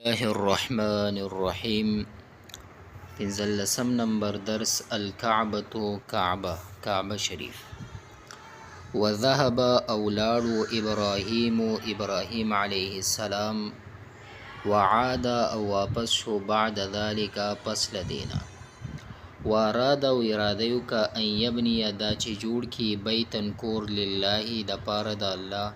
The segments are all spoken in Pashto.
الله الرحمن الرحیم پنځلسم نمبر درس الکعبة کعبه شریف. وذهب اولاړو ابراهیم علیه السلام وعاد او واپس شو بعد ذلك پس لدینا واراد او اراده وکا ان یبنی دا چې جوړ کی بیتن کور لله د پاره د الله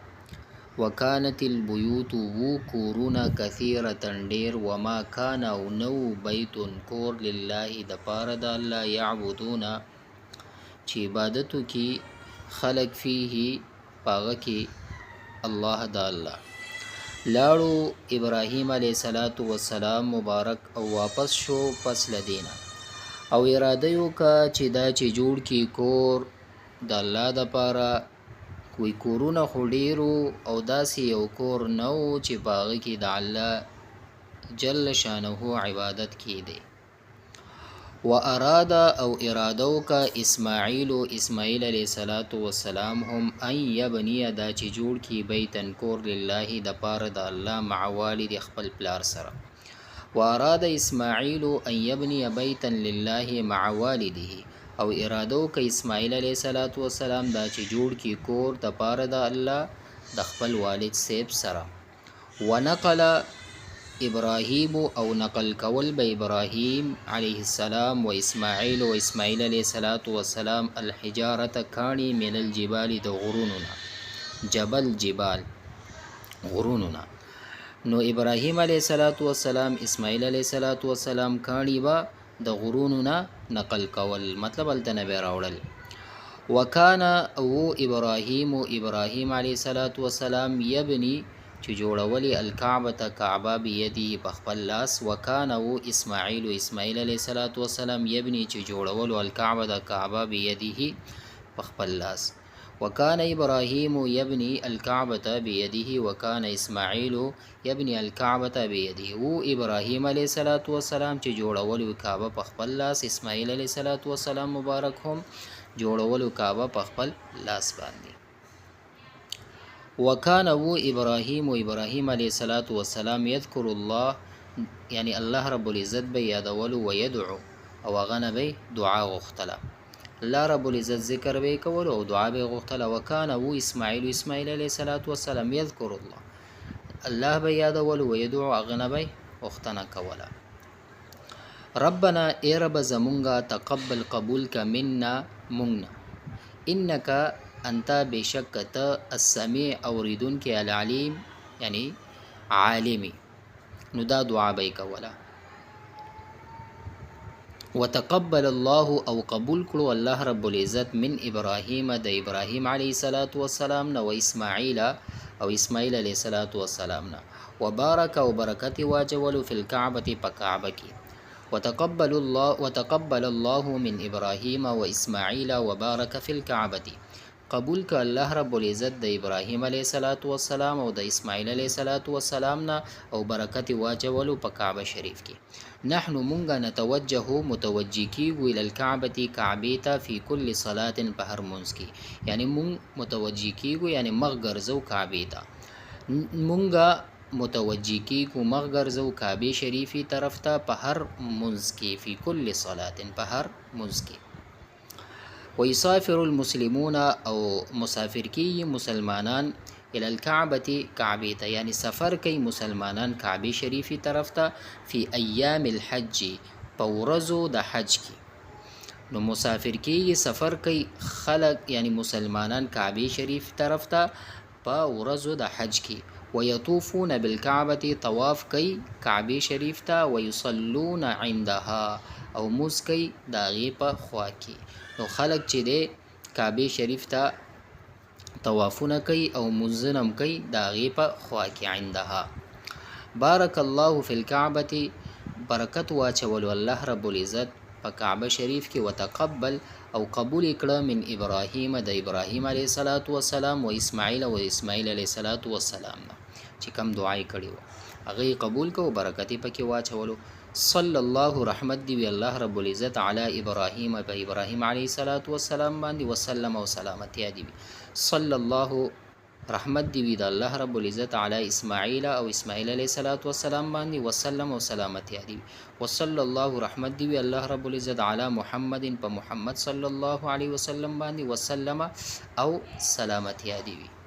وکانت البیوت وو کورونا کثیرة ډیر وما کان او نو بیت کور لله د پاره د الله یعبدون چې عبادتو کی خلق فيه پاغه کی الله د الله. لاړو ابراهیم علیه السلام مبارک او واپس شو پس لدینا او اراده وکا چې دا چې جوړ کی کور د الله د پاره کوئی کورونه خو ډیرو او داسې یو کور نو چې باغ کې د الله جل شانه عبادت کې دی. و اراده او ارادو کا اسماعیل علیہ السلام هم ان یبنی دا چې جوړ کی بیتن کور لله د پاره د الله مع والد خپل پلار سره. و اراده اسماعیل ان یبنی بیتن لله مع والده او ارادو که اسماعیل علیہ السلام دا چې جوړ کی کور د پاره د الله د خپل والد سیب سره. ونقل ابراهیم او نقل کول به ابراهیم علیه السلام و اسماعیل علیہ السلام الحجارة کانی من الجبال د غروننا جبال غروننا. نو ابراهیم علیہ السلام اسماعیل علیہ السلام کانی با د غروننا نقل کول مطلب التنبی راوړل. وکانا او ابراهیم علیہ السلام یبنی چې جوړولی الکعبه کعبه بیدی بخپل لاس. وکانا او اسماعیل علیہ السلام یبنی چې جوړولو الکعبه کعبه بیده بخپل لاس. وکان ابراهیم یبنی الکعبه بیده وکان اسماعیل یبنی الکعبه بیده. او ابراهیم علیہ السلام چې جوړولو کعبه په خپل لاس، اسماعیل علیہ السلام مبارک هم جوړولو کعبه په خپل لاس باندې. وکان او ابراهیم علیہ السلام یذکر الله یعنی الله رب العزت به یادولو و یدعو او غنه به دعا غختله الله رب العزت ذکر به کول او دعا به غختله. وکانه او اسماعیل علیہ السلام یذکر الله به یادول او یدعو اغنه به غختنه کوله. ربنا ای رب زمونگا تقبل قبول کا منا مونگنا انک انت بشک ته السمیع اوریدون کې العلیم یعنی عالمی. نو دا دعا به کوله. وتقبل الله او قبول کړو الله رب العزت من ابراهیم د ابراهیم علیه السلام نو اسماعیل علیه السلام نه. وبارک او برکت واجولو فی الکعبه پکعبه کی. وتقبل الله من ابراهیم و اسماعیل وبارک فی الکعبه. قبول ک الله رب العزت د ابراهیم علیه السلام او د اسماعیل علیه السلام نه او برکت واجولو په کعبه شریف کې. نحن مونږه نتوجه متوجی کیږو ال الکعبه کعبه ته فی کل صلاه په هر منځ کې. یعنی مونږ متوجی کیږو یعنی مخ ګرځو کعبه ته. مونږه متوجی کیږو مخ ګرځو کعبه شریفی طرف ته په هر منځ کې فی کل صلاه په هر منځ کې. ويسافر المسلمون او مسافر کی مسلمانان الى الكعبه کعبه ته یعنی سفر کوي مسلمانان کعبه شریفی طرف ته فی ایام الحج پورزو د حج کی. نو مسافر کی سفر کوي خلق یعنی مسلمانان کعبه شریف طرف ته پورزو د حج کی. ويطوفون بالكعبه طواف کوي کعبه شریف ته ويصلون عندها او مسکی داغي په خوا کی. نو خلق چې دی کعبه شریف ته طوافونه کوي او مزنم کوي داغي په خوا کې عندها. بارک الله فی الکعبه برکت واچولو الله رب العزت په کعبه شریف کې. وتقبل او قبول کړه من ابراهیم د ابراهیم علیه السلام و اسماعیل علیه السلام چې کم دعای کړي و هغه قبول کو برکت پکې واچولو. صلی الله رحمت دی الله رب العزت علی ابراهیم په ابراهیم علیه السلام باندې وسلم او سلامتی دی. صلی الله رحمت دی وی د الله رب العزت علی اسماعیل او اسماعیل علیه السلام باندې وسلم او سلامتی دی وصلی الله رحمت دی وی الله رب العزت علی محمد په محمد صلی الله علیه وسلم باندې وسلم او سلامتی دی وی